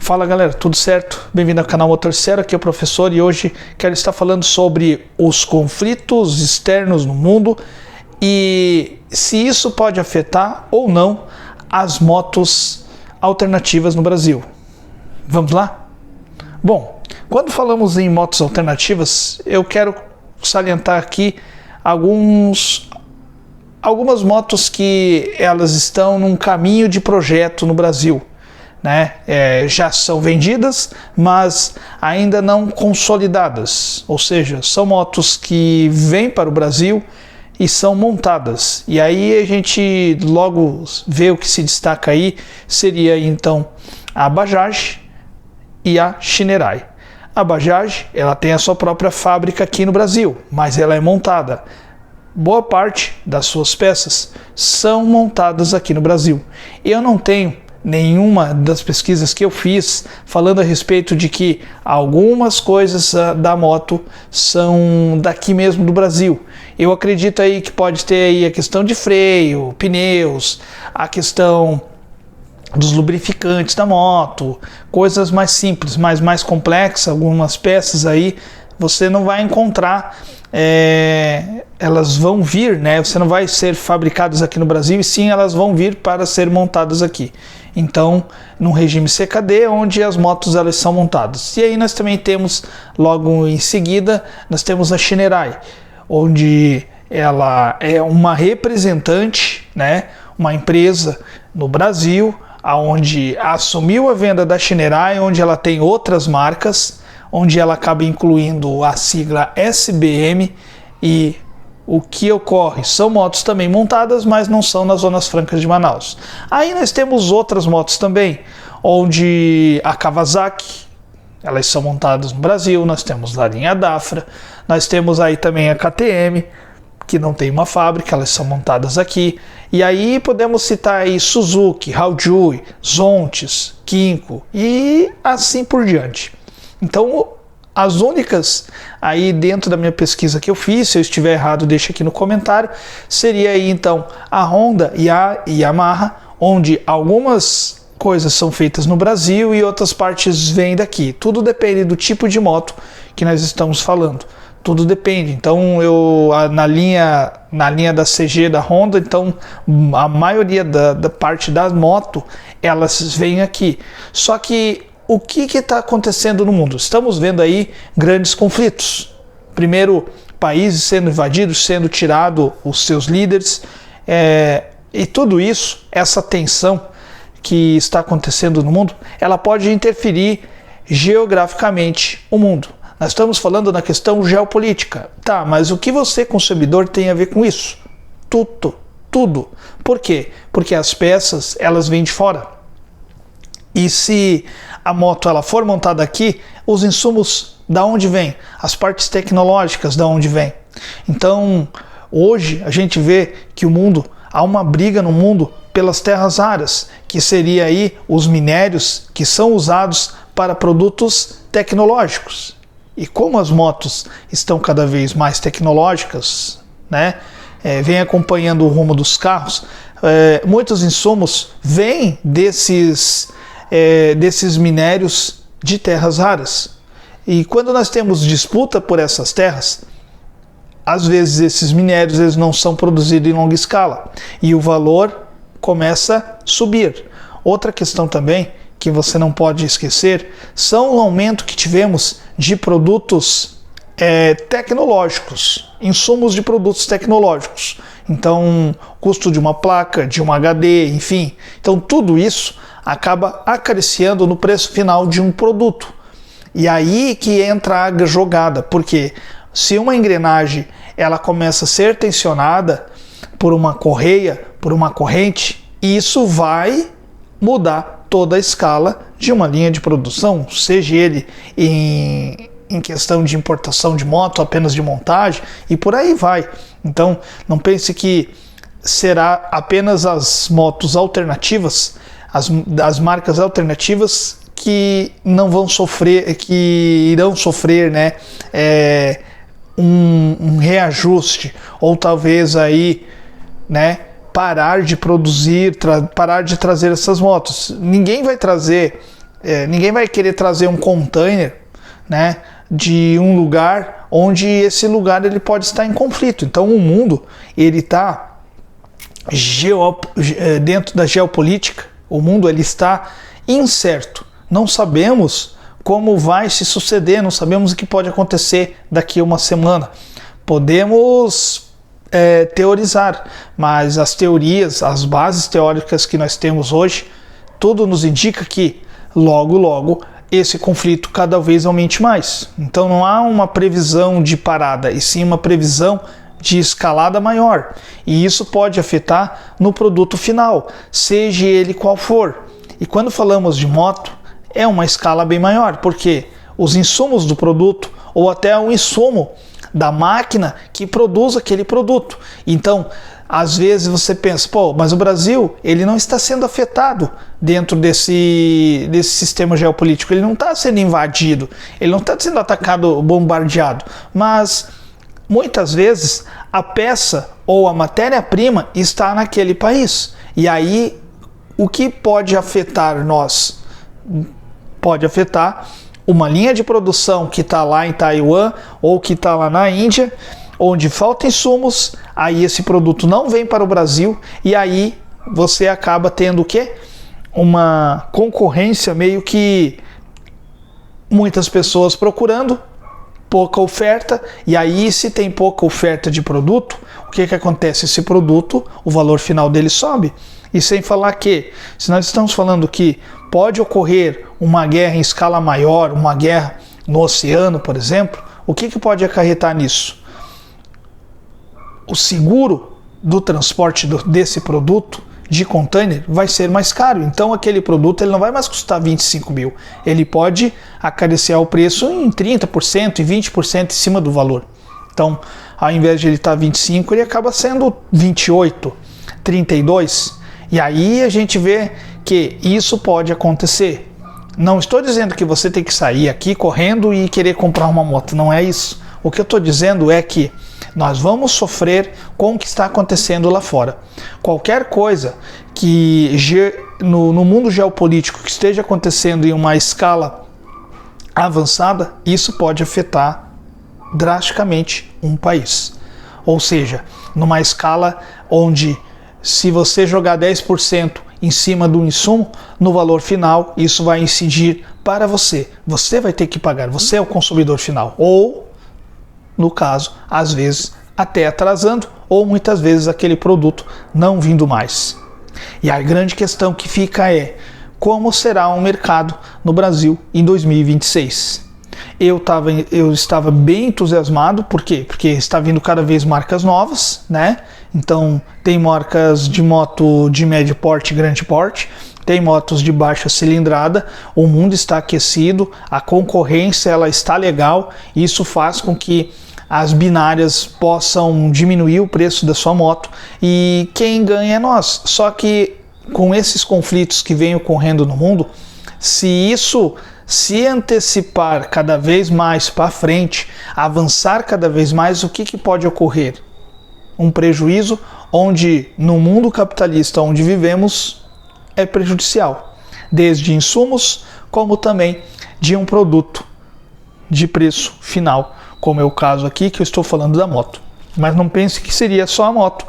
Fala galera, tudo certo? Bem-vindo ao canal Motor Zero, aqui é o professor e hoje quero estar falando sobre os conflitos externos no mundo e se isso pode afetar ou não as motos alternativas no Brasil. Vamos lá? Bom, quando falamos em motos alternativas, eu quero salientar aqui algumas motos que elas estão num caminho de projeto no Brasil. Já são vendidas, mas ainda não consolidadas, ou seja, são motos que vêm para o Brasil e são montadas. E aí a gente logo vê o que se destaca aí, seria então a Bajaj e a Shinerai. A Bajaj, ela tem a sua própria fábrica aqui no Brasil, mas ela é montada. Boa parte das suas peças são montadas aqui no Brasil. Eu não tenho nenhuma das pesquisas que eu fiz falando a respeito de que algumas coisas da moto são daqui mesmo do Brasil. Eu acredito aí que pode ter aí a questão de freio, pneus, a questão dos lubrificantes da moto, coisas mais simples, mas mais complexas, algumas peças aí você não vai encontrar, elas vão vir, você não vai ser fabricadas aqui no Brasil, e sim elas vão vir para ser montadas aqui. Então, num regime CKD, onde as motos elas são montadas. E aí nós também temos, logo em seguida, nós temos a Shinerai, onde ela é uma representante, uma empresa no Brasil, onde assumiu a venda da Shinerai, onde ela tem outras marcas, onde ela acaba incluindo a sigla SBM, e o que ocorre? São motos também montadas, mas não são nas zonas francas de Manaus. Aí nós temos outras motos também, onde a Kawasaki, elas são montadas no Brasil, nós temos a linha Dafra, nós temos aí também a KTM, que não tem uma fábrica, elas são montadas aqui. E aí podemos citar aí Suzuki, Haojui, Zontes, Kinko e assim por diante. Então, as únicas aí dentro da minha pesquisa que eu fiz, se eu estiver errado deixa aqui no comentário, seria aí então a Honda e a Yamaha, onde algumas coisas são feitas no Brasil e outras partes vêm daqui. Tudo depende do tipo de moto que nós estamos falando. Tudo depende. Então, na linha da CG da Honda, então a maioria da parte da moto, elas vêm aqui. Só que o que está acontecendo no mundo? Estamos vendo aí grandes conflitos. Primeiro, países sendo invadidos, sendo tirado os seus líderes, e tudo isso, essa tensão que está acontecendo no mundo, ela pode interferir geograficamente o mundo. Nós estamos falando na questão geopolítica. Tá, mas o que você, consumidor, tem a ver com isso? Tudo. Por quê? Porque as peças, elas vêm de fora. E se a moto ela for montada aqui, os insumos da onde vêm? As partes tecnológicas da onde vêm? Então, hoje a gente vê que há uma briga no mundo pelas terras raras, que seria aí os minérios que são usados para produtos tecnológicos. E como as motos estão cada vez mais tecnológicas, vem acompanhando o rumo dos carros, muitos insumos vêm desses minérios de terras raras. E quando nós temos disputa por essas terras, às vezes esses minérios eles não são produzidos em longa escala e o valor começa a subir. Outra questão também que você não pode esquecer são o aumento que tivemos de produtos tecnológicos, insumos de produtos tecnológicos. Então, custo de uma placa, de um HD, enfim. Então, tudo isso acaba acariciando no preço final de um produto. E aí que entra a jogada, porque se uma engrenagem ela começa a ser tensionada por uma correia, por uma corrente, isso vai mudar toda a escala de uma linha de produção, seja ele em questão de importação de moto, apenas de montagem, e por aí vai. Então, não pense que será apenas as motos alternativas, as marcas alternativas que não vão sofrer, que irão sofrer, um reajuste, ou talvez aí, parar de produzir, parar de trazer essas motos. Ninguém vai trazer Ninguém vai querer trazer um container, né, de um lugar onde esse lugar ele pode estar em conflito. Então o mundo ele está dentro da geopolítica, o mundo ele está incerto. Não sabemos como vai se suceder, não sabemos o que pode acontecer daqui a uma semana. Podemos teorizar, mas as teorias, as bases teóricas que nós temos hoje, tudo nos indica que logo esse conflito cada vez aumente mais. Então não há uma previsão de parada, e sim uma previsão de escalada maior. E isso pode afetar no produto final, seja ele qual for. E quando falamos de moto, é uma escala bem maior, porque os insumos do produto, ou até o insumo da máquina que produz aquele produto. Então, às vezes você pensa, mas o Brasil ele não está sendo afetado dentro desse sistema geopolítico, ele não está sendo invadido, ele não está sendo atacado, bombardeado, mas muitas vezes a peça ou a matéria-prima está naquele país. E aí, o que pode afetar nós? Pode afetar uma linha de produção que está lá em Taiwan ou que está lá na Índia, onde falta insumos, aí esse produto não vem para o Brasil e aí você acaba tendo o quê? Uma concorrência meio que muitas pessoas procurando, pouca oferta, e aí se tem pouca oferta de produto, o que acontece? Esse produto, o valor final dele sobe. E sem falar que, se nós estamos falando que pode ocorrer uma guerra em escala maior, uma guerra no oceano, por exemplo, o que pode acarretar nisso? O seguro do transporte desse produto de container vai ser mais caro. Então aquele produto ele não vai mais custar 25 mil. Ele pode acariciar o preço em 30% e 20% em cima do valor. Então, ao invés de ele estar 25, ele acaba sendo 28, 32. E aí a gente vê que isso pode acontecer. Não estou dizendo que você tem que sair aqui correndo e querer comprar uma moto. Não é isso. O que eu estou dizendo é que nós vamos sofrer com o que está acontecendo lá fora. Qualquer coisa que no mundo geopolítico que esteja acontecendo em uma escala avançada, isso pode afetar drasticamente um país. Ou seja, numa escala onde se você jogar 10% em cima do insumo, no valor final, isso vai incidir para você. Você vai ter que pagar, você é o consumidor final. Ou, no caso, às vezes até atrasando, ou muitas vezes aquele produto não vindo mais. E a grande questão que fica é, como será o mercado no Brasil em 2026? Eu estava bem entusiasmado, por quê? Porque está vindo cada vez marcas novas, né? Então tem marcas de moto de médio porte e grande porte, tem motos de baixa cilindrada, o mundo está aquecido, a concorrência ela está legal, e isso faz com que as binárias possam diminuir o preço da sua moto e quem ganha é nós. Só que com esses conflitos que vêm ocorrendo no mundo, se isso se antecipar cada vez mais para frente, avançar cada vez mais, o que pode ocorrer? Um prejuízo onde no mundo capitalista onde vivemos é prejudicial, desde insumos como também de um produto de preço final, como é o caso aqui que eu estou falando da moto. Mas não pense que seria só a moto.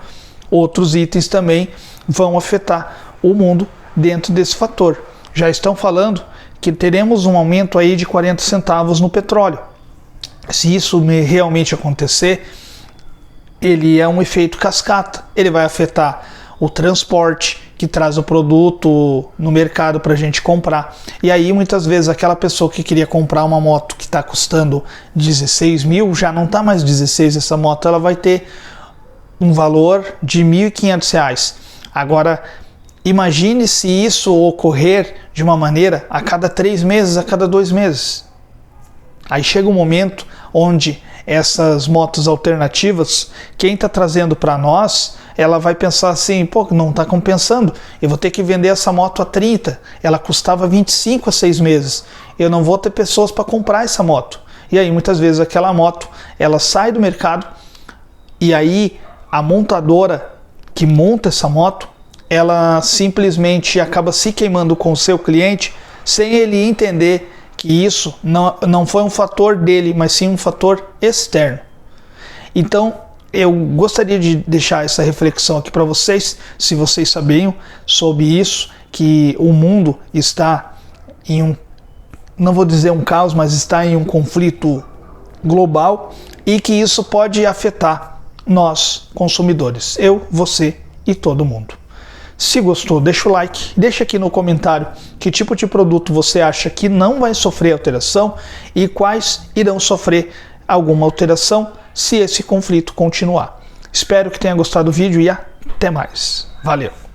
Outros itens também vão afetar o mundo dentro desse fator. Já estão falando que teremos um aumento aí de 40 centavos no petróleo. Se isso realmente acontecer, ele é um efeito cascata. Ele vai afetar o transporte que traz o produto no mercado para a gente comprar. E aí muitas vezes aquela pessoa que queria comprar uma moto que está custando 16 mil, já não está mais 16, essa moto ela vai ter um valor de R$ 1.500. Agora, imagine se isso ocorrer de uma maneira a cada 3 meses, a cada 2 meses. Aí chega um momento onde essas motos alternativas, quem está trazendo para nós, ela vai pensar assim, não está compensando, eu vou ter que vender essa moto a 30, ela custava 25 a 6 meses, eu não vou ter pessoas para comprar essa moto. E aí muitas vezes aquela moto, ela sai do mercado e aí a montadora que monta essa moto, ela simplesmente acaba se queimando com o seu cliente, sem ele entender que isso não foi um fator dele, mas sim um fator externo. Então, eu gostaria de deixar essa reflexão aqui para vocês, se vocês sabiam sobre isso, que o mundo está em um, não vou dizer um caos, mas está em um conflito global e que isso pode afetar nós, consumidores, eu, você e todo mundo. Se gostou, deixa o like, deixa aqui no comentário que tipo de produto você acha que não vai sofrer alteração e quais irão sofrer alguma alteração se esse conflito continuar. Espero que tenha gostado do vídeo e até mais. Valeu!